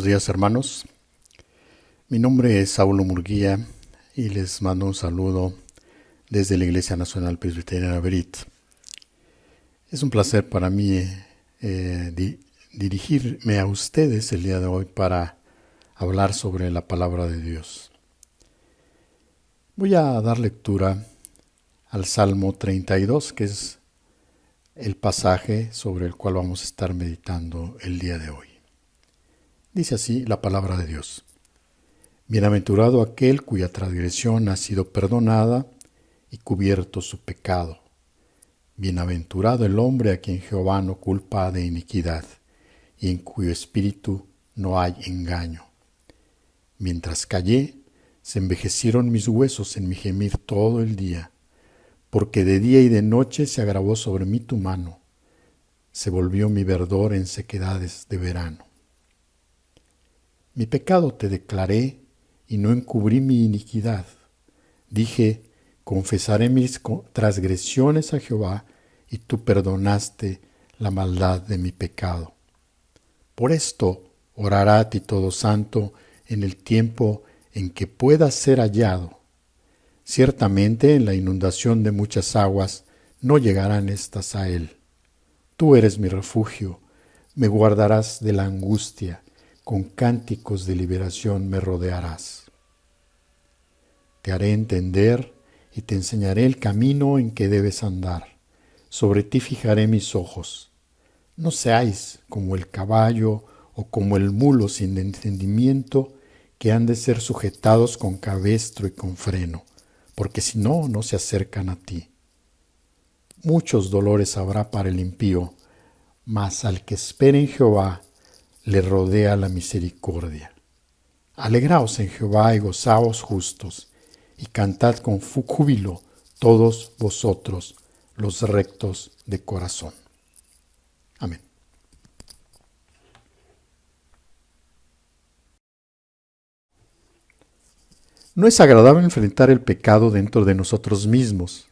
Buenos días, hermanos. Mi nombre es Saulo Murguía y les mando un saludo desde la Iglesia Nacional Presbiteriana Berit. Es un placer para mí dirigirme a ustedes el día de hoy para hablar sobre la palabra de Dios. Voy a dar lectura al Salmo 32, que es el pasaje sobre el cual vamos a estar meditando el día de hoy. Dice así la palabra de Dios. Bienaventurado aquel cuya transgresión ha sido perdonada y cubierto su pecado. Bienaventurado el hombre a quien Jehová no culpa de iniquidad y en cuyo espíritu no hay engaño. Mientras callé, se envejecieron mis huesos en mi gemir todo el día, porque de día y de noche se agravó sobre mí tu mano, se volvió mi verdor en sequedades de verano. Mi pecado te declaré y no encubrí mi iniquidad. Dije, confesaré mis transgresiones a Jehová, y tú perdonaste la maldad de mi pecado. Por esto orará a ti todo santo en el tiempo en que pueda ser hallado. Ciertamente en la inundación de muchas aguas no llegarán estas a él. Tú eres mi refugio, me guardarás de la angustia, con cánticos de liberación me rodearás. Te haré entender y te enseñaré el camino en que debes andar. Sobre ti fijaré mis ojos. No seáis como el caballo o como el mulo sin entendimiento, que han de ser sujetados con cabestro y con freno, porque si no, no se acercan a ti. Muchos dolores habrá para el impío, mas al que espera en Jehová, le rodea la misericordia. Alegraos en Jehová y gozaos justos, y cantad con júbilo todos vosotros, los rectos de corazón. Amén. No es agradable enfrentar el pecado dentro de nosotros mismos,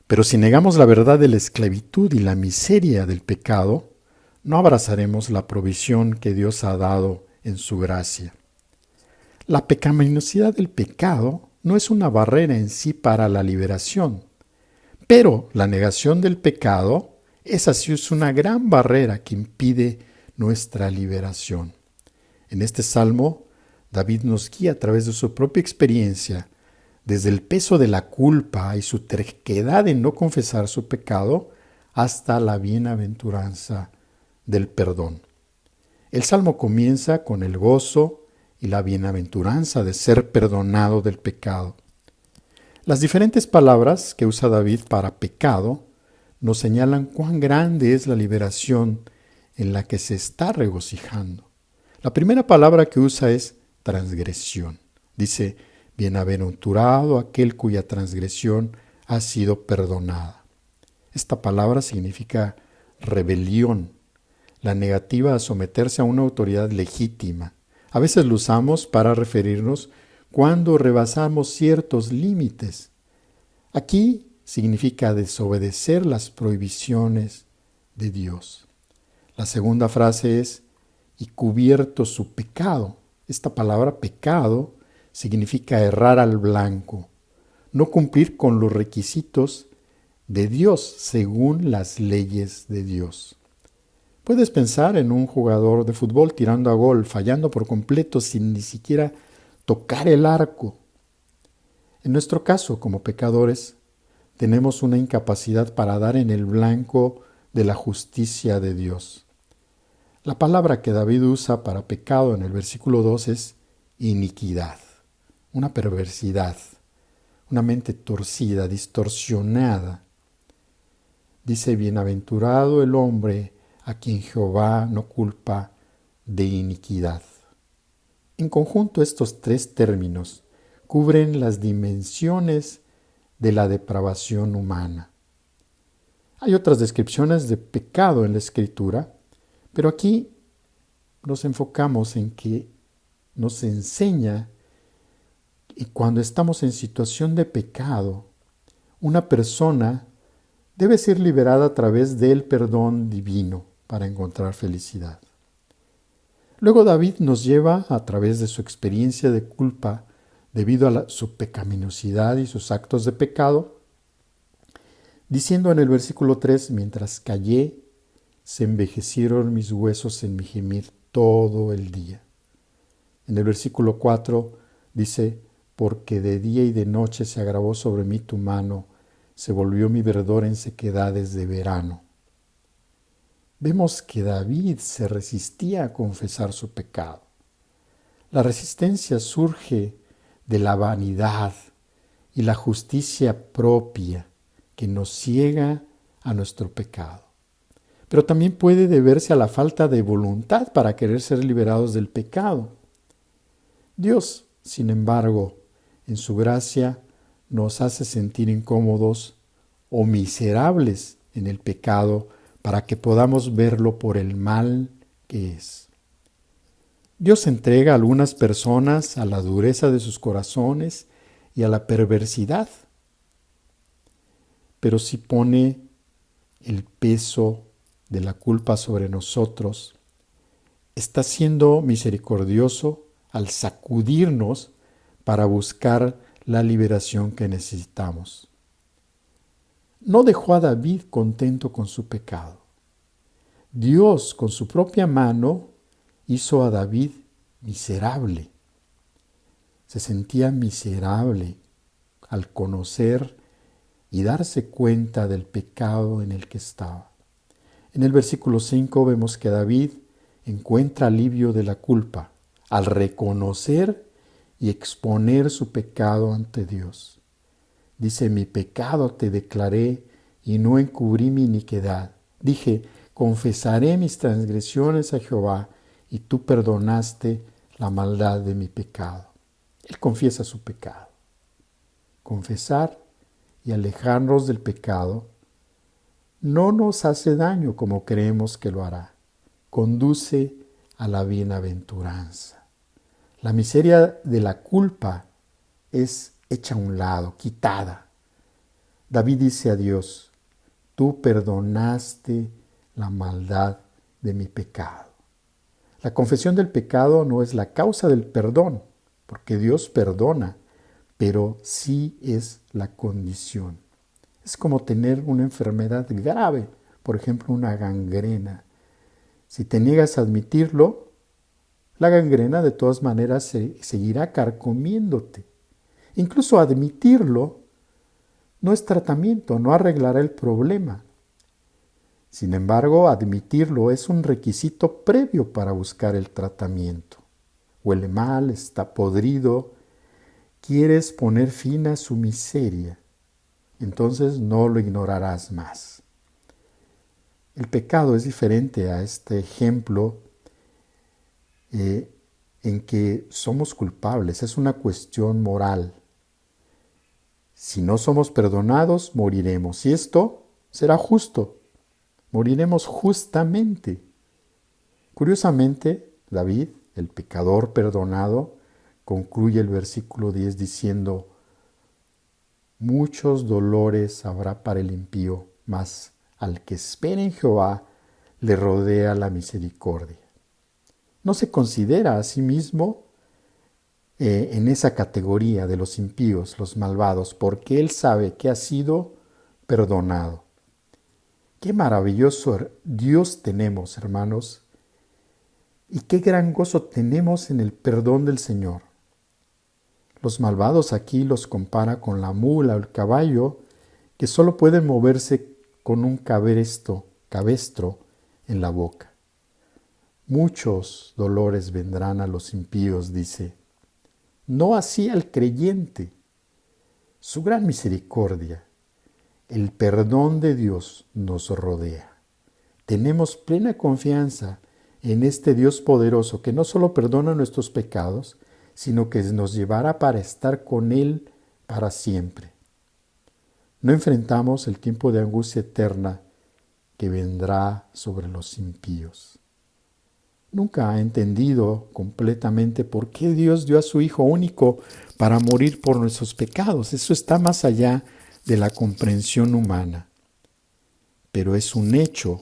pero si negamos la verdad de la esclavitud y la miseria del pecado, no abrazaremos la provisión que Dios ha dado en su gracia. La pecaminosidad del pecado no es una barrera en sí para la liberación, pero la negación del pecado, esa sí es una gran barrera que impide nuestra liberación. En este salmo, David nos guía a través de su propia experiencia, desde el peso de la culpa y su terquedad en no confesar su pecado, hasta la bienaventuranza del perdón. El salmo comienza con el gozo y la bienaventuranza de ser perdonado del pecado. Las diferentes palabras que usa David para pecado nos señalan cuán grande es la liberación en la que se está regocijando. La primera palabra que usa es transgresión. Dice, bienaventurado aquel cuya transgresión ha sido perdonada. Esta palabra significa rebelión, la negativa a someterse a una autoridad legítima. A veces lo usamos para referirnos cuando rebasamos ciertos límites. Aquí significa desobedecer las prohibiciones de Dios. La segunda frase es, y cubierto su pecado. Esta palabra pecado significa errar al blanco, no cumplir con los requisitos de Dios según las leyes de Dios. Puedes pensar en un jugador de fútbol tirando a gol, fallando por completo sin ni siquiera tocar el arco. En nuestro caso, como pecadores, tenemos una incapacidad para dar en el blanco de la justicia de Dios. La palabra que David usa para pecado en el versículo 2 es iniquidad, una perversidad, una mente torcida, distorsionada. Dice, bienaventurado el hombre a quien Jehová no culpa de iniquidad. En conjunto, estos tres términos cubren las dimensiones de la depravación humana. Hay otras descripciones de pecado en la Escritura, pero aquí nos enfocamos en que nos enseña que cuando estamos en situación de pecado, una persona debe ser liberada a través del perdón divino para encontrar felicidad. Luego David nos lleva a través de su experiencia de culpa debido a su pecaminosidad y sus actos de pecado, diciendo en el versículo 3, mientras callé, se envejecieron mis huesos en mi gemir todo el día. En el versículo 4 dice, porque de día y de noche se agravó sobre mí tu mano, se volvió mi verdor en sequedades de verano. Vemos que David se resistía a confesar su pecado. La resistencia surge de la vanidad y la justicia propia que nos ciega a nuestro pecado. Pero también puede deberse a la falta de voluntad para querer ser liberados del pecado. Dios, sin embargo, en su gracia nos hace sentir incómodos o miserables en el pecado para que podamos verlo por el mal que es. Dios entrega a algunas personas a la dureza de sus corazones y a la perversidad, pero si pone el peso de la culpa sobre nosotros, está siendo misericordioso al sacudirnos para buscar la liberación que necesitamos. No dejó a David contento con su pecado. Dios, con su propia mano, hizo a David miserable. Se sentía miserable al conocer y darse cuenta del pecado en el que estaba. En el versículo 5 vemos que David encuentra alivio de la culpa al reconocer y exponer su pecado ante Dios. Dice, mi pecado te declaré y no encubrí mi iniquidad. Dije, confesaré mis transgresiones a Jehová y tú perdonaste la maldad de mi pecado. Él confiesa su pecado. Confesar y alejarnos del pecado no nos hace daño como creemos que lo hará. Conduce a la bienaventuranza. La miseria de la culpa es hecha a un lado, quitada. David dice a Dios, tú perdonaste la maldad de mi pecado. La confesión del pecado no es la causa del perdón, porque Dios perdona, pero sí es la condición. Es como tener una enfermedad grave, por ejemplo, una gangrena. Si te niegas a admitirlo, la gangrena de todas maneras seguirá carcomiéndote. Incluso admitirlo no es tratamiento, no arreglará el problema. Sin embargo, admitirlo es un requisito previo para buscar el tratamiento. Huele mal, está podrido, quieres poner fin a su miseria. Entonces no lo ignorarás más. El pecado es diferente a este ejemplo en que somos culpables, es una cuestión moral. Si no somos perdonados, moriremos. Y esto será justo. Moriremos justamente. Curiosamente, David, el pecador perdonado, concluye el versículo 10 diciendo, muchos dolores habrá para el impío, mas al que espera en Jehová le rodea la misericordia. No se considera a sí mismo en esa categoría de los impíos, los malvados, porque él sabe que ha sido perdonado. Qué maravilloso Dios tenemos, hermanos, y qué gran gozo tenemos en el perdón del Señor. Los malvados aquí los compara con la mula o el caballo, que solo pueden moverse con un cabestro en la boca. Muchos dolores vendrán a los impíos, dice. No así al creyente. Su gran misericordia, el perdón de Dios nos rodea. Tenemos plena confianza en este Dios poderoso que no solo perdona nuestros pecados, sino que nos llevará para estar con Él para siempre. No enfrentamos el tiempo de angustia eterna que vendrá sobre los impíos. Nunca ha entendido completamente por qué Dios dio a su Hijo único para morir por nuestros pecados. Eso está más allá de la comprensión humana. Pero es un hecho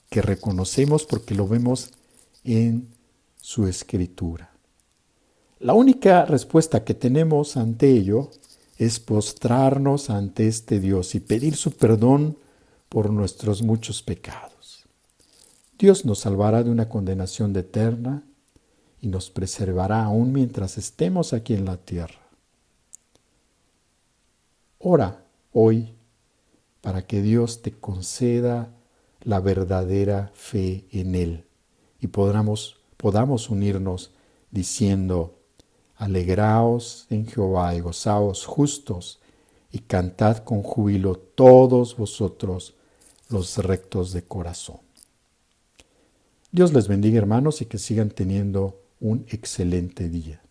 que reconocemos porque lo vemos en su escritura. La única respuesta que tenemos ante ello es postrarnos ante este Dios y pedir su perdón por nuestros muchos pecados. Dios nos salvará de una condenación eterna y nos preservará aún mientras estemos aquí en la tierra. Ora hoy para que Dios te conceda la verdadera fe en Él y podamos unirnos diciendo: alegraos en Jehová y gozaos justos, y cantad con júbilo todos vosotros los rectos de corazón. Dios les bendiga, hermanos, y que sigan teniendo un excelente día.